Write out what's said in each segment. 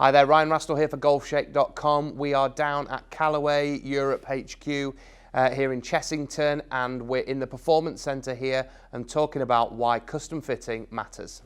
Hi there, Ryan Rastall here for Golfshake.com. We are down at Callaway Europe HQ here in Chessington, and we're in the Performance Centre here and talking about why custom fitting matters.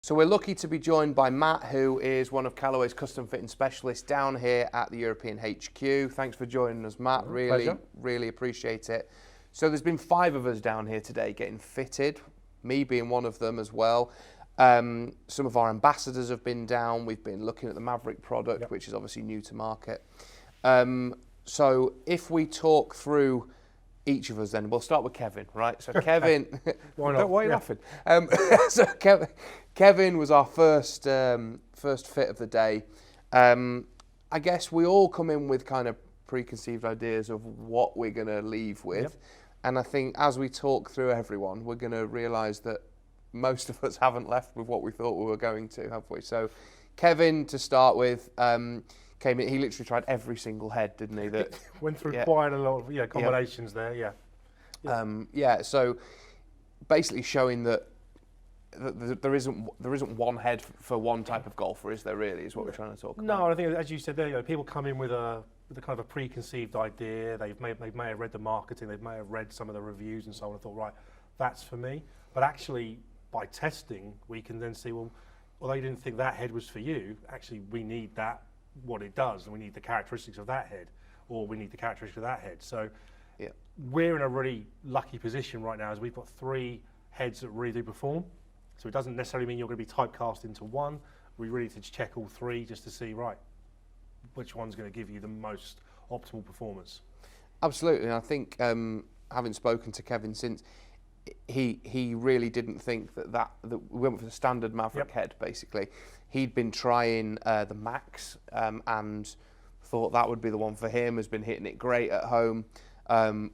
So we're lucky to be joined by Matt, who is one of Callaway's custom fitting specialists down here at the European HQ. Thanks for joining us, Matt. Really appreciate it. So there's been 5 of us down here today getting fitted, me being one of them as well. Some of our ambassadors have been down. We've been looking at the Mavrik product, which is obviously new to market. So if we talk through each of us, then we'll start with Kevin, right? So Kevin, why not? Why are you laughing? So Kevin was our first fit of the day. I guess we all come in with kind of preconceived ideas of what we're going to leave with. And I think as we talk through everyone, we're going to realise that most of us haven't left with what we thought we were going to, have we? So Kevin, to start with, came in, he literally tried every single head, didn't he? That went through quite a lot of combinations there, so basically showing that there isn't one head for one type of golfer, is there really, is what we're trying to talk about? No, I think as you said there, people come in with a kind of a preconceived idea. They may have read the marketing, they may have read some of the reviews and so on, and thought, right, that's for me. But actually, by testing, we can then see, well, although you didn't think that head was for you, actually we need that, what it does, and we need the characteristics of that head, or we need the characteristics of that head. So we're in a really lucky position right now, as we've got 3 heads that really do perform. So it doesn't necessarily mean you're going to be typecast into one. We really need to check all 3 just to see, right, which one's going to give you the most optimal performance. Absolutely, and I think having spoken to Kevin since, he really didn't think that we went for the standard Mavrik head, basically. He'd been trying the Max and thought that would be the one for him, has been hitting it great at home,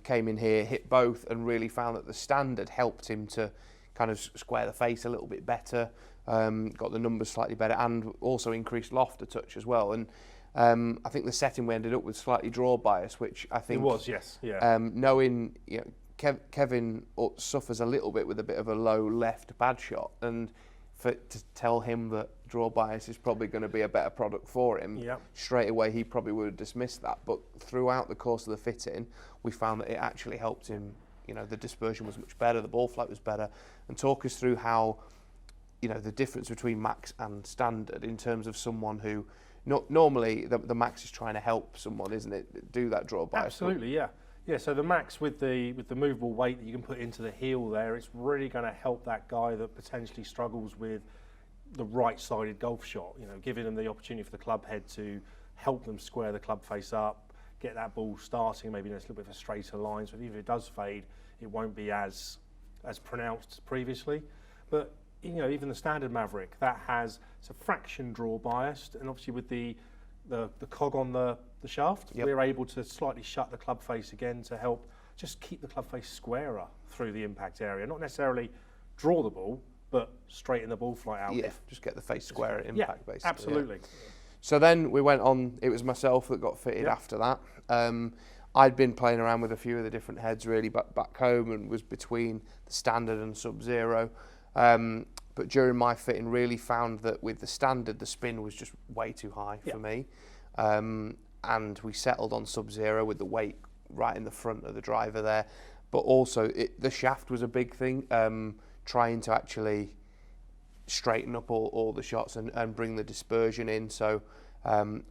came in here, hit both, and really found that the standard helped him to kind of square the face a little bit better, got the numbers slightly better, and also increased loft a touch as well. And I think the setting we ended up with slightly draw bias, which I think... It was, yes, yeah. Knowing, Kevin suffers a little bit with a bit of a low left bad shot, and to tell him that draw bias is probably going to be a better product for him, straight away he probably would have dismissed that. But throughout the course of the fitting, we found that it actually helped him. The dispersion was much better, the ball flight was better. And talk us through how, the difference between Max and standard in terms of someone who, normally the Max is trying to help someone, isn't it, do that draw bias? Absolutely, yeah. Yeah, so the Max with the movable weight that you can put into the heel there, it's really going to help that guy that potentially struggles with the right-sided golf shot, giving them the opportunity for the club head to help them square the club face up, get that ball starting, maybe there's a little bit of a straighter line, so even if it does fade, it won't be as pronounced as previously. But even the standard Mavrik, it's a fraction draw biased, and obviously with the cog on the shaft, we're able to slightly shut the club face again to help just keep the club face squarer through the impact area. Not necessarily draw the ball, but straighten the ball flight out. Yeah, just get the face square at impact, basically. Absolutely. Yeah. So then we went on, it was myself that got fitted after that. I'd been playing around with a few of the different heads really back home, and was between the standard and Sub-Zero. But during my fitting, really found that with the standard, the spin was just way too high for me. And we settled on Sub-Zero with the weight right in the front of the driver there. But also, the shaft was a big thing, trying to actually straighten up all the shots and bring the dispersion in. So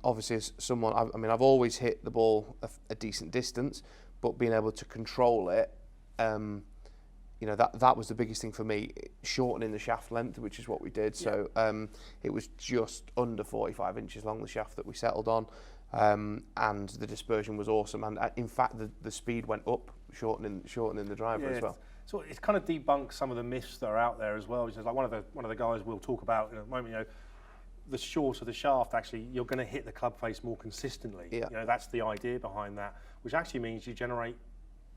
obviously, as someone, I've always hit the ball a decent distance, but being able to control it, that was the biggest thing for me, shortening the shaft length, which is what we did. So it was just under 45 inches long, the shaft that we settled on, and the dispersion was awesome. And in fact, the speed went up, shortening the driver as well. So it's kind of debunked some of the myths that are out there as well. Like one of the guys we'll talk about in a moment, the shorter the shaft, actually, you're going to hit the club face more consistently. That's the idea behind that, which actually means you generate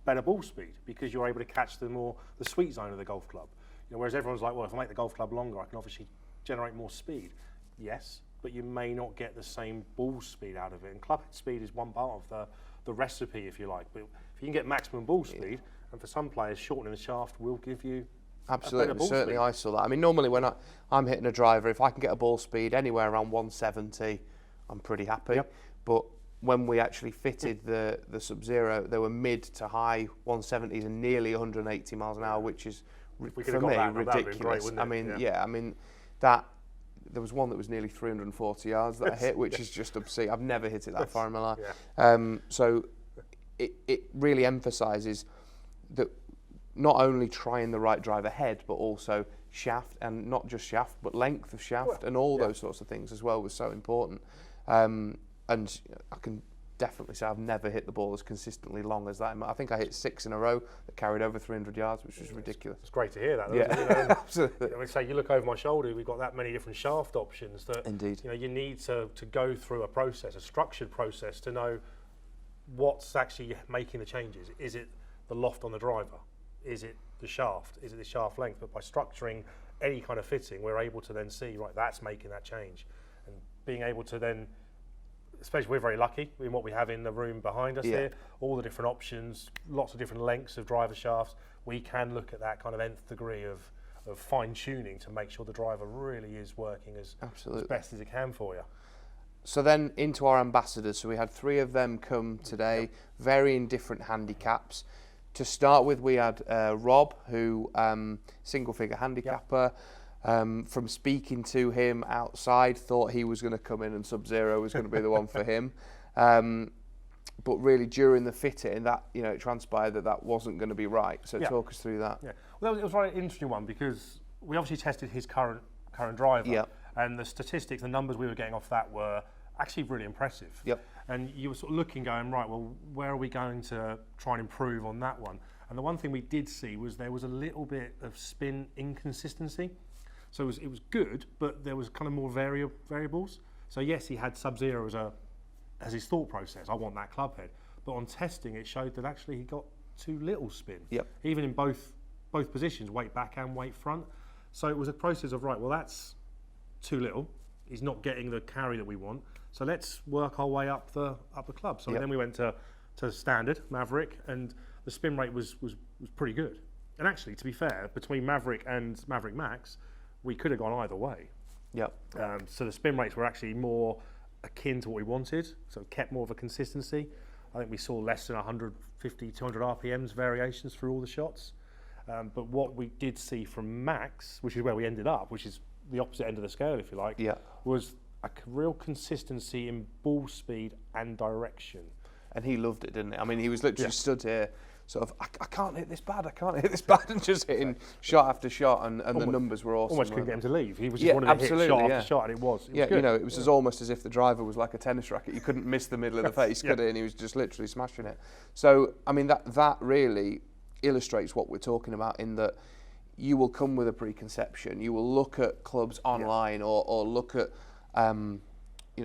better ball speed because you're able to catch the sweet zone of the golf club. Whereas everyone's like, well, if I make the golf club longer, I can obviously generate more speed. Yes, but you may not get the same ball speed out of it. And club head speed is one part of the recipe, if you like. But if you can get maximum ball speed, And for some players, shortening the shaft will give you absolutely. Certainly, I saw that. I mean, normally when I'm hitting a driver, if I can get a ball speed anywhere around 170, I'm pretty happy. Yep. But when we actually fitted the Sub-Zero, they were mid to high 170s and nearly 180 miles an hour, which is for me ridiculous. Great, I mean, I mean that. There was one that was nearly 340 yards that I hit, which is just obscene. I've never hit it that far in my life. So it really emphasises that not only trying the right drive ahead, but also shaft, and not just shaft, but length of shaft, and all those sorts of things as well was so important. And I can definitely say I've never hit the ball as consistently long as that. I think I hit 6 in a row that carried over 300 yards, which was ridiculous. It's great to hear that. Absolutely. I mean, say you look over my shoulder, we've got that many different shaft options that indeed. You need to go through a process, a structured process, to know what's actually making the changes. Is it the loft on the driver? Is it the shaft? Is it the shaft length? But by structuring any kind of fitting, we're able to then see, right, that's making that change. And being able to then, especially we're very lucky in what we have in the room behind us here, all the different options, lots of different lengths of driver shafts. We can look at that kind of nth degree of fine tuning to make sure the driver really is working as best as it can for you. So then into our ambassadors. So we had 3 of them come today, varying different handicaps. To start with, we had Rob, who single figure handicapper. From speaking to him outside, thought he was going to come in and Sub-Zero was going to be the one for him. But really, during the fitting, that it transpired that wasn't going to be right. So talk us through that. Yeah, well, it was a very interesting one because we obviously tested his current driver, and the statistics, the numbers we were getting off that were actually really impressive. Yep. And you were sort of looking, going, right, well, where are we going to try and improve on that one? And the one thing we did see was there was a little bit of spin inconsistency. So it was good, but there was kind of more variables. So yes, he had Sub-Zero as his thought process. I want that club head. But on testing, it showed that actually he got too little spin. Yep. Even in both positions, weight back and weight front. So it was a process of, right, well, that's too little. He's not getting the carry that we want. So let's work our way up the club. So then we went to standard Mavrik, and the spin rate was pretty good. And actually, to be fair, between Mavrik and Mavrik Max, we could have gone either way. Yep. So the spin rates were actually more akin to what we wanted, so it kept more of a consistency. I think we saw less than 150, 200 RPMs variations through all the shots. But what we did see from Max, which is where we ended up, which is the opposite end of the scale, if you like, was a real consistency in ball speed and direction. And he loved it, didn't he? I mean, he was literally stood here, sort of, I can't hit this bad, and just hitting shot after shot, and the numbers were awesome. Almost couldn't get him to leave. He was just wanting to hit shot after shot, and it was good. It was almost as if the driver was like a tennis racket. You couldn't miss the middle of the face, could he? And he was just literally smashing it. So, I mean, that really illustrates what we're talking about, in that you will come with a preconception. You will look at clubs online or look at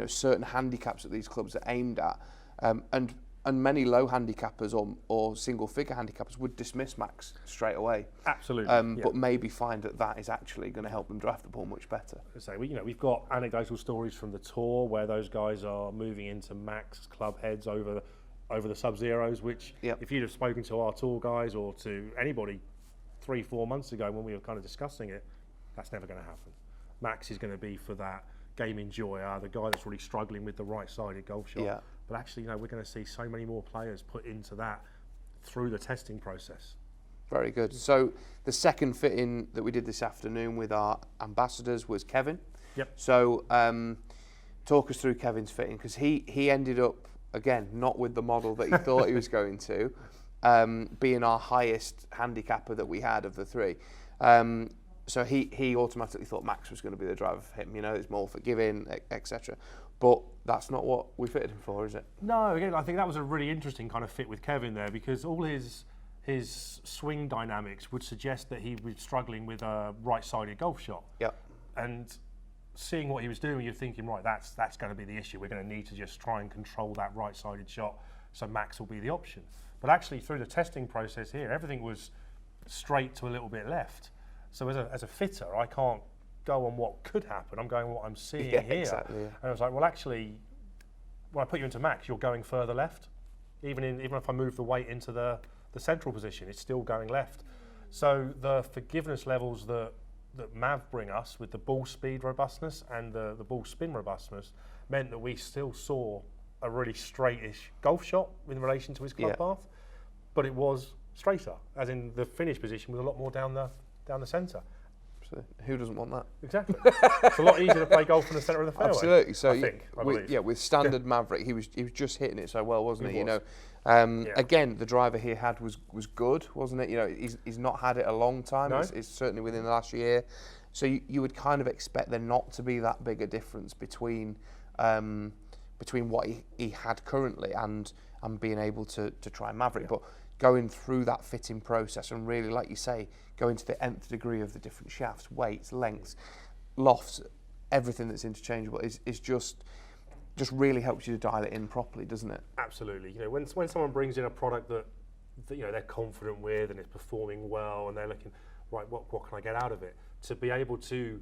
certain handicaps that these clubs are aimed at, and many low handicappers or single figure handicappers would dismiss Max straight away. Absolutely. But maybe find that is actually going to help them draft the ball much better. So we've got anecdotal stories from the tour where those guys are moving into Max club heads over the Sub-Zeros, which if you'd have spoken to our tour guys or to anybody 3-4 months ago when we were kind of discussing it, that's never going to happen. Max is going to be for that game enjoyer, the guy that's really struggling with the right-sided golf shot. Yeah. But actually, we're going to see so many more players put into that through the testing process. Very good. So the second fitting that we did this afternoon with our ambassadors was Kevin. Yep. So talk us through Kevin's fitting, because he ended up, again, not with the model that he thought he was going to, being our highest handicapper that we had of the 3. So he automatically thought Max was going to be the driver for him. It's more forgiving, etc. But that's not what we fitted him for, is it? No, again, I think that was a really interesting kind of fit with Kevin there, because all his swing dynamics would suggest that he was struggling with a right-sided golf shot. Yep. And seeing what he was doing, you're thinking, right, that's going to be the issue. We're going to need to just try and control that right-sided shot, so Max will be the option. But actually, through the testing process here, everything was straight to a little bit left. So as a fitter, I can't go on what could happen. I'm going on what I'm seeing here. Exactly, And I was like, well, actually, when I put you into Max, you're going further left. Even if I move the weight into the the central position. It's still going left. So the forgiveness levels that Mav bring us with the ball speed robustness and the ball spin robustness meant that we still saw a really straightish golf shot in relation to his club path, but it was straighter, as in the finish position was a lot more down the centre. So who doesn't want that? Exactly. It's a lot easier to play golf in the centre of the fairway. Absolutely. So I believe. with standard Mavrik, he was just hitting it so well, wasn't he? You know, again, the driver he had was good, wasn't it? You know, he's not had it a long time. No. It's certainly within the last year. So you would kind of expect there not to be that big a difference between what he had currently and being able to try Mavrik. Yeah. But going through that fitting process and really, like you say, going to the nth degree of the different shafts, weights, lengths, lofts, everything that's interchangeable is just really helps you to dial it in properly, doesn't it? Absolutely. You know, when someone brings in a product that you know they're confident with and it's performing well, and they're looking, right, what can I get out of it? To be able to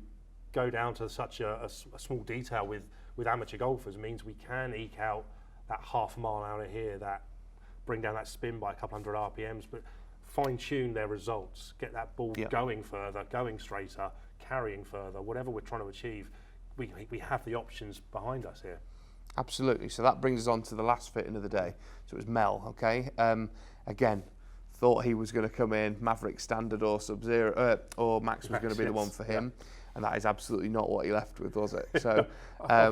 go down to such a small detail with amateur golfers means we can eke out that half a mile out of here, that bring down that spin by a couple hundred RPMs, but fine-tune their results, get that ball going further, going straighter, carrying further, whatever we're trying to achieve, we have the options behind us here. Absolutely. So that brings us on to the last fitting of the day. So it was Mel, okay? Again, thought he was going to come in, Mavrik standard or Sub-Zero, or Max was going to be the one for him. Yeah. And that is absolutely not what he left with, was it? So I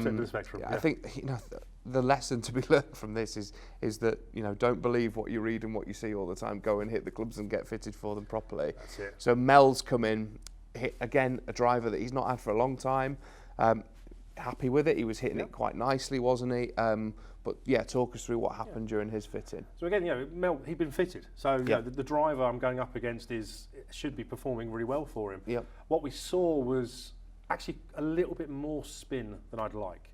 think, you know, the lesson to be learned from this is that, you know, don't believe what you read and what you see all the time. Go and hit the clubs and get fitted for them properly. That's it. So Mel's come in, hit again a driver that he's not had for a long time. Happy with it. He was hitting it quite nicely, wasn't he? But yeah, talk us through what happened during his fitting. So again, you know, Mel, he'd been fitted. So you know, the driver I'm going up against should be performing really well for him. Yep. What we saw was actually a little bit more spin than I'd like.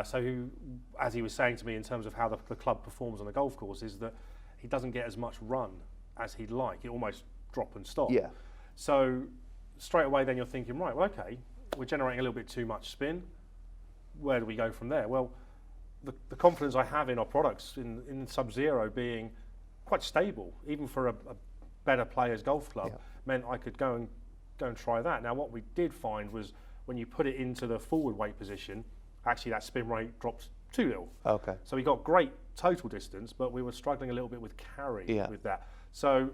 So as he was saying to me in terms of how the club performs on the golf course, is that he doesn't get as much run as he'd like. It almost drop and stop. Yeah. So straight away then you're thinking, right, well, okay, we're generating a little bit too much spin. Where do we go from there? Well, the confidence I have in our products, in Sub-Zero being quite stable, even for a better player's golf club, meant I could go and try that. Now, what we did find was when you put it into the forward weight position, actually that spin rate dropped too little. Okay. So we got great total distance, but we were struggling a little bit with carry with that. So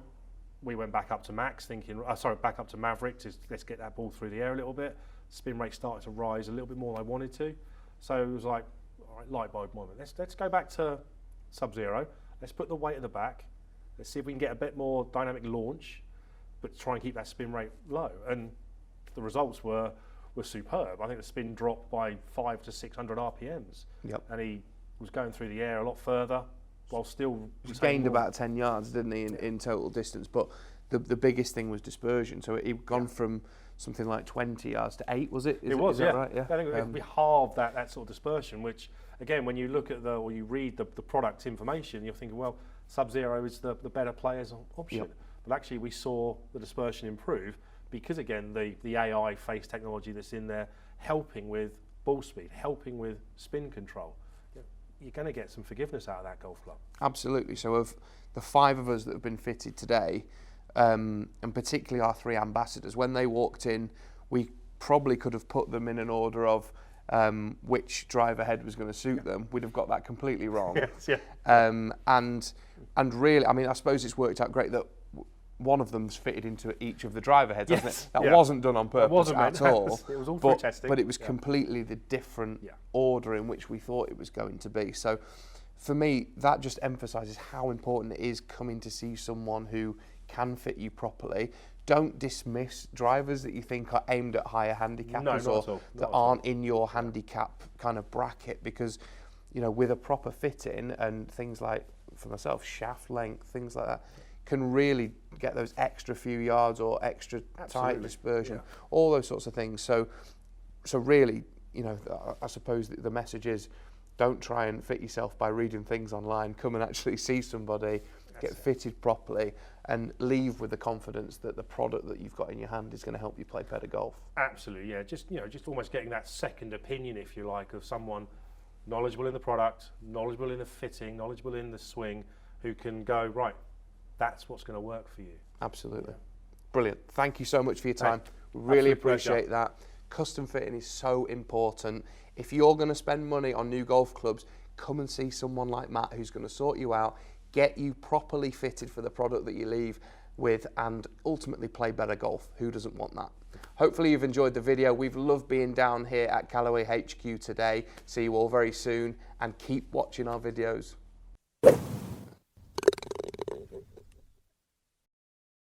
we went back up to Max, thinking, back up to Mavrik, let's get that ball through the air a little bit. Spin rate started to rise a little bit more than I wanted to. So it was like, all right, light bulb moment. Let's go back to Sub-Zero. Let's put the weight at the back. Let's see if we can get a bit more dynamic launch, but try and keep that spin rate low. And the results were superb. I think the spin dropped by 500 to 600 RPMs. Yep. And he was going through the air a lot further while still... He gained about 10 yards, didn't he, in total distance. But the biggest thing was dispersion. So he'd gone from something like 20 yards to 8, was it? It was, is that right? Yeah. I think we halved that sort of dispersion, which, again, when you look at or you read the product information, you're thinking, well, Sub-Zero is the better player's option. Yep. But actually, we saw the dispersion improve because, again, the AI face technology that's in there helping with ball speed, helping with spin control. You're going to get some forgiveness out of that golf club. Absolutely. So of the 5 of us that have been fitted today, and particularly our 3 ambassadors, when they walked in, we probably could have put them in an order of which driver head was going to suit them. We'd have got that completely wrong. Yes, yeah. And really, I mean, I suppose it's worked out great that one of them's fitted into each of the driver heads, hasn't it? That wasn't done on purpose at all. It was all through testing. But it was completely the different order in which we thought it was going to be. So for me, that just emphasises how important it is coming to see someone who can fit you properly. Don't dismiss drivers that you think are aimed at higher handicappers or that aren't in your handicap kind of bracket, because, you know, with a proper fitting and things like, for myself, shaft length, things like that, can really get those extra few yards or extra tight dispersion, all those sorts of things. So really, you know, I suppose the message is, don't try and fit yourself by reading things online. Come and actually see somebody, get fitted properly, and leave with the confidence that the product that you've got in your hand is going to help you play better golf. Absolutely, yeah. Just almost getting that second opinion, if you like, of someone knowledgeable in the product, knowledgeable in the fitting, knowledgeable in the swing, who can go, right, that's what's going to work for you. Absolutely. Brilliant. Thank you so much for your time. Hey, We really absolute pleasure. appreciate that. Custom fitting is so important. If you're going to spend money on new golf clubs, come and see someone like Matt who's going to sort you out, get you properly fitted for the product that you leave with, and ultimately play better golf. Who doesn't want that? Hopefully you've enjoyed the video. We've loved being down here at Callaway HQ today. See you all very soon, and keep watching our videos.